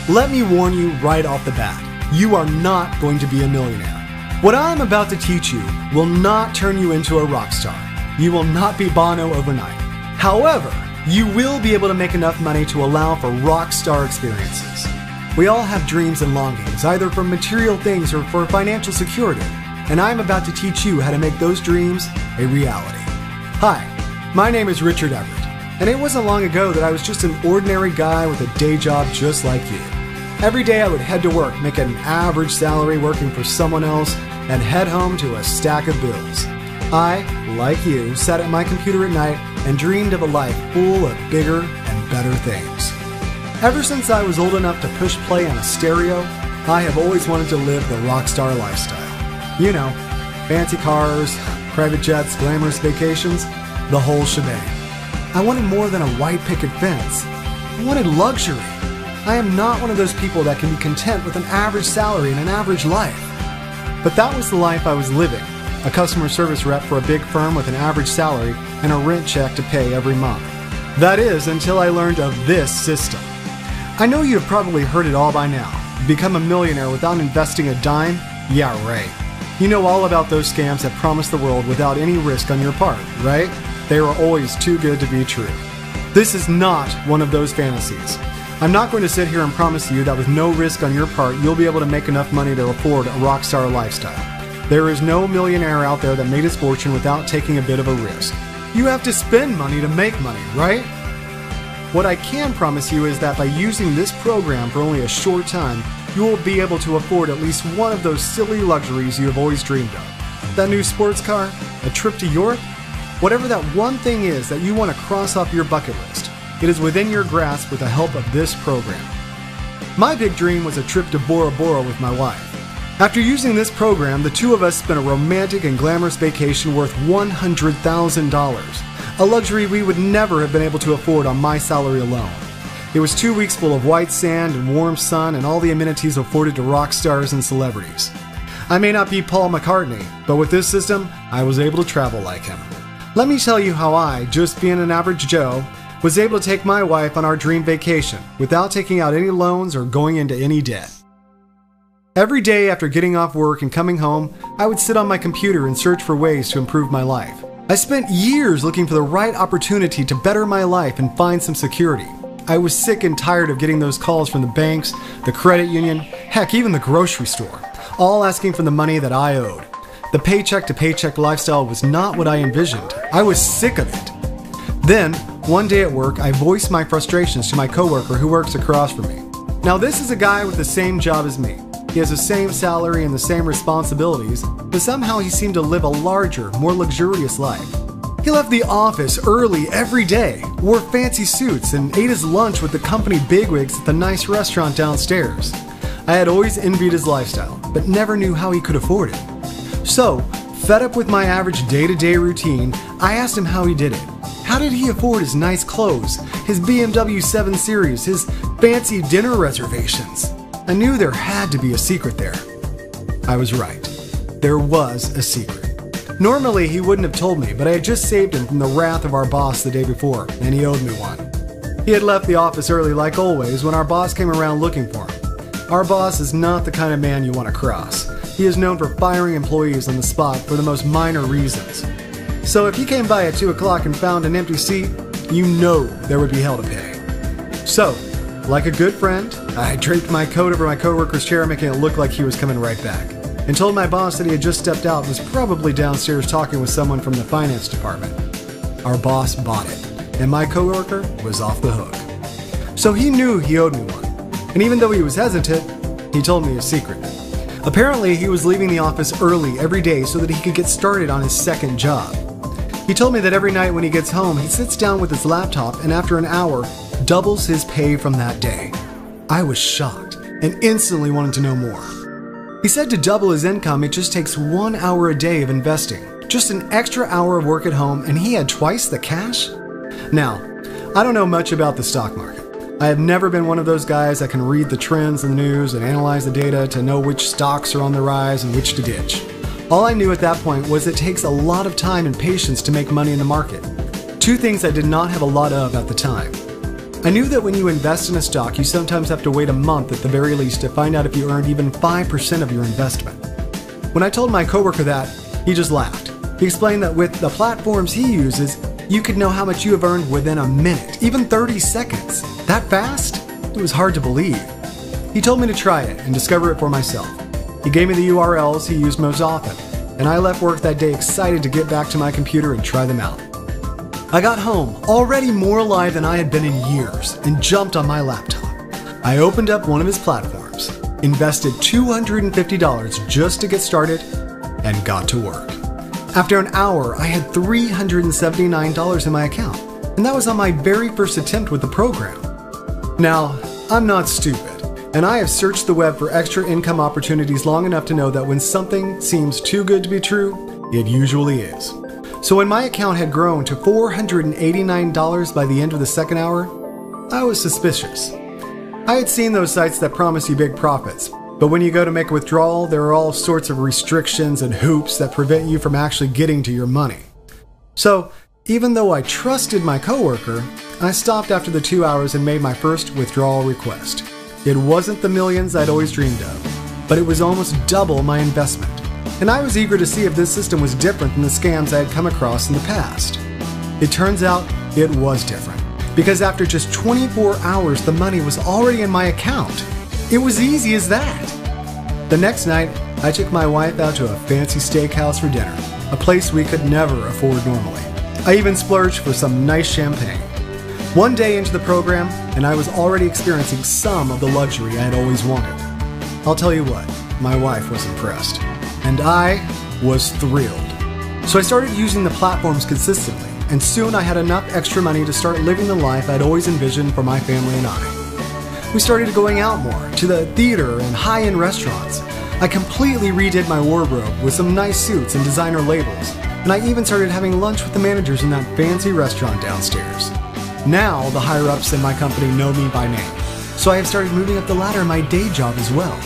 Let me warn you right off the bat, you are not going to be a millionaire. What I'm about to teach you will not turn you into a rock star. You will not be Bono overnight. However, you will be able to make enough money to allow for rock star experiences. We all have dreams and longings, either for material things or for financial security, and I'm about to teach you how to make those dreams a reality. Hi, my name is Richard Everett, and it wasn't long ago that I was just an ordinary guy with a day job just like you. Every day I would head to work, make an average salary working for someone else, and head home to a stack of bills. I, like you, sat at my computer at night and dreamed of a life full of bigger and better things. Ever since I was old enough to push play on a stereo, I have always wanted to live the rock star lifestyle. You know, fancy cars, private jets, glamorous vacations, the whole shebang. I wanted more than a white picket fence. I wanted luxury. I am not one of those people that can be content with an average salary and an average life. But that was the life I was living, a customer service rep for a big firm with an average salary and a rent check to pay every month. That is, until I learned of this system. I know you have probably heard it all by now. Become a millionaire without investing a dime? Yeah, right. You know all about those scams that promise the world without any risk on your part, right? They are always too good to be true. This is not one of those fantasies. I'm not going to sit here and promise you that with no risk on your part, you'll be able to make enough money to afford a rock star lifestyle. There is no millionaire out there that made his fortune without taking a bit of a risk. You have to spend money to make money, right? What I can promise you is that by using this program for only a short time, you will be able to afford at least one of those silly luxuries you have always dreamed of. That new sports car, a trip to Europe, whatever that one thing is that you want to cross off your bucket list, it is within your grasp with the help of this program. My big dream was a trip to Bora Bora with my wife. After using this program, the two of us spent a romantic and glamorous vacation worth $100,000. A luxury we would never have been able to afford on my salary alone. It was 2 weeks full of white sand and warm sun and all the amenities afforded to rock stars and celebrities. I may not be Paul McCartney, but with this system, I was able to travel like him. Let me tell you how I, just being an average Joe, was able to take my wife on our dream vacation without taking out any loans or going into any debt. Every day after getting off work and coming home, I would sit on my computer and search for ways to improve my life. I spent years looking for the right opportunity to better my life and find some security. I was sick and tired of getting those calls from the banks, the credit union, heck, even the grocery store, all asking for the money that I owed. The paycheck-to-paycheck lifestyle was not what I envisioned. I was sick of it. Then, one day at work, I voiced my frustrations to my coworker who works across from me. Now, this is a guy with the same job as me. He has the same salary and the same responsibilities, but somehow he seemed to live a larger, more luxurious life. He left the office early every day, wore fancy suits, and ate his lunch with the company bigwigs at the nice restaurant downstairs. I had always envied his lifestyle, but never knew how he could afford it. So, fed up with my average day-to-day routine, I asked him how he did it. How did he afford his nice clothes, his BMW 7 Series, his fancy dinner reservations? I knew there had to be a secret there. I was right. There was a secret. Normally, he wouldn't have told me, but I had just saved him from the wrath of our boss the day before, and he owed me one. He had left the office early like always when our boss came around looking for him. Our boss is not the kind of man you want to cross. He is known for firing employees on the spot for the most minor reasons. So if he came by at 2 o'clock and found an empty seat, you know there would be hell to pay. So, like a good friend, I draped my coat over my coworker's chair, making it look like he was coming right back, and told my boss that he had just stepped out and was probably downstairs talking with someone from the finance department. Our boss bought it, and my coworker was off the hook. So he knew he owed me one, and even though he was hesitant, he told me a secret. Apparently, he was leaving the office early every day so that he could get started on his second job. He told me that every night when he gets home, he sits down with his laptop and after an hour, doubles his pay from that day. I was shocked and instantly wanted to know more. He said to double his income, it just takes 1 hour a day of investing. Just an extra hour of work at home and he had twice the cash? Now, I don't know much about the stock market. I have never been one of those guys that can read the trends in the news and analyze the data to know which stocks are on the rise and which to ditch. All I knew at that point was it takes a lot of time and patience to make money in the market. Two things I did not have a lot of at the time. I knew that when you invest in a stock, you sometimes have to wait a month at the very least to find out if you earned even 5% of your investment. When I told my coworker that, he just laughed. He explained that with the platforms he uses, you could know how much you have earned within a minute, even 30 seconds. That fast? It was hard to believe. He told me to try it and discover it for myself. He gave me the URLs he used most often, and I left work that day excited to get back to my computer and try them out. I got home, already more alive than I had been in years, and jumped on my laptop. I opened up one of his platforms, invested $250 just to get started, and got to work. After an hour, I had $379 in my account, and that was on my very first attempt with the program. Now, I'm not stupid, and I have searched the web for extra income opportunities long enough to know that when something seems too good to be true, it usually is. So when my account had grown to $489 by the end of the second hour, I was suspicious. I had seen those sites that promise you big profits, but when you go to make a withdrawal, there are all sorts of restrictions and hoops that prevent you from actually getting to your money. So even though I trusted my coworker, I stopped after the 2 hours and made my first withdrawal request. It wasn't the millions I'd always dreamed of, but it was almost double my investment. And I was eager to see if this system was different than the scams I had come across in the past. It turns out it was different, because after just 24 hours, the money was already in my account. It was easy as that. The next night, I took my wife out to a fancy steakhouse for dinner, a place we could never afford normally. I even splurged for some nice champagne. One day into the program, and I was already experiencing some of the luxury I had always wanted. I'll tell you what, my wife was impressed. And I was thrilled. So I started using the platforms consistently, and soon I had enough extra money to start living the life I'd always envisioned for my family and I. We started going out more, to the theater and high-end restaurants. I completely redid my wardrobe with some nice suits and designer labels, and I even started having lunch with the managers in that fancy restaurant downstairs. Now the higher-ups in my company know me by name, so I have started moving up the ladder in my day job as well.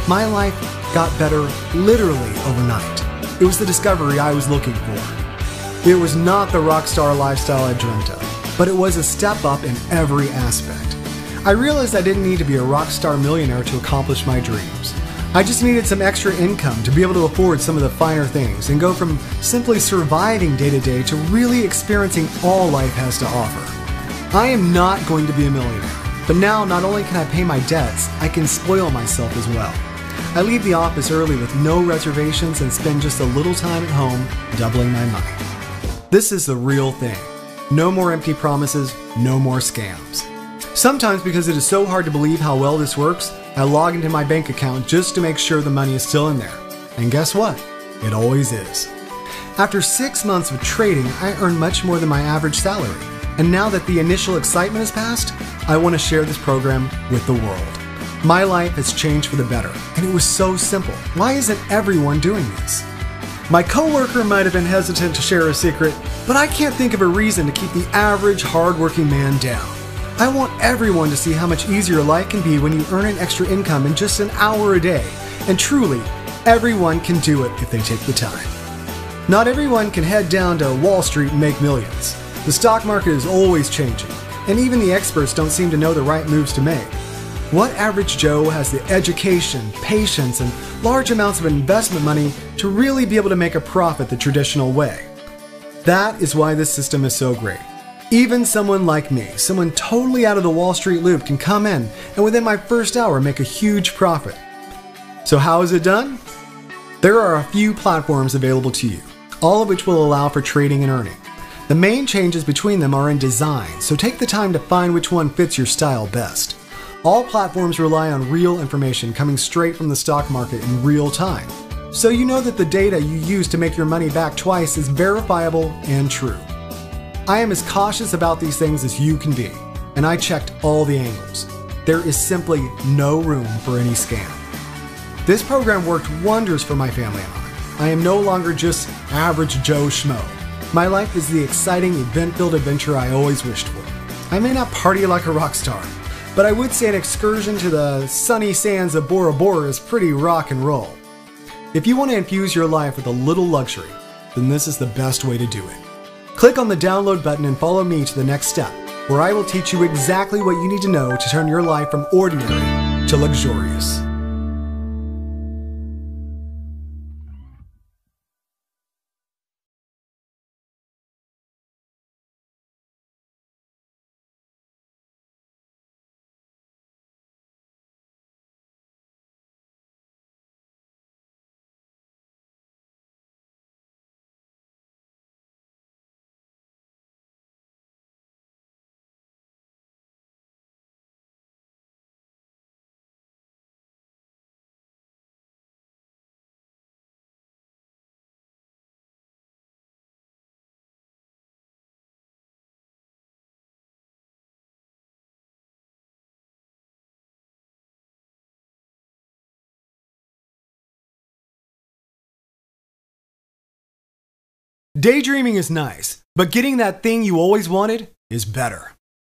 My life got better literally overnight. It was the discovery I was looking for. It was not the rock star lifestyle I dreamt of, but it was a step up in every aspect. I realized I didn't need to be a rock star millionaire to accomplish my dreams. I just needed some extra income to be able to afford some of the finer things and go from simply surviving day to day to really experiencing all life has to offer. I am not going to be a millionaire, but now not only can I pay my debts, I can spoil myself as well. I leave the office early with no reservations and spend just a little time at home doubling my money. This is the real thing. No more empty promises, no more scams. Sometimes because it is so hard to believe how well this works, I log into my bank account just to make sure the money is still in there. And guess what? It always is. After 6 months of trading, I earn much more than my average salary. And now that the initial excitement has passed, I want to share this program with the world. My life has changed for the better, and it was so simple. Why isn't everyone doing this? My coworker might have been hesitant to share a secret, but I can't think of a reason to keep the average hardworking man down. I want everyone to see how much easier life can be when you earn an extra income in just an hour a day. And truly, everyone can do it if they take the time. Not everyone can head down to Wall Street and make millions. The stock market is always changing, and even the experts don't seem to know the right moves to make. What average Joe has the education, patience, and large amounts of investment money to really be able to make a profit the traditional way? That is why this system is so great. Even someone like me, someone totally out of the Wall Street loop, can come in and within my first hour make a huge profit. So how is it done? There are a few platforms available to you, all of which will allow for trading and earning. The main changes between them are in design, so take the time to find which one fits your style best. All platforms rely on real information coming straight from the stock market in real time, so you know that the data you use to make your money back twice is verifiable and true. I am as cautious about these things as you can be, and I checked all the angles. There is simply no room for any scam. This program worked wonders for my family and I. I am no longer just average Joe Schmo. My life is the exciting, event-filled adventure I always wished for. I may not party like a rock star, but I would say an excursion to the sunny sands of Bora Bora is pretty rock and roll. If you want to infuse your life with a little luxury, then this is the best way to do it. Click on the download button and follow me to the next step where I will teach you exactly what you need to know to turn your life from ordinary to luxurious. Daydreaming is nice, but getting that thing you always wanted is better.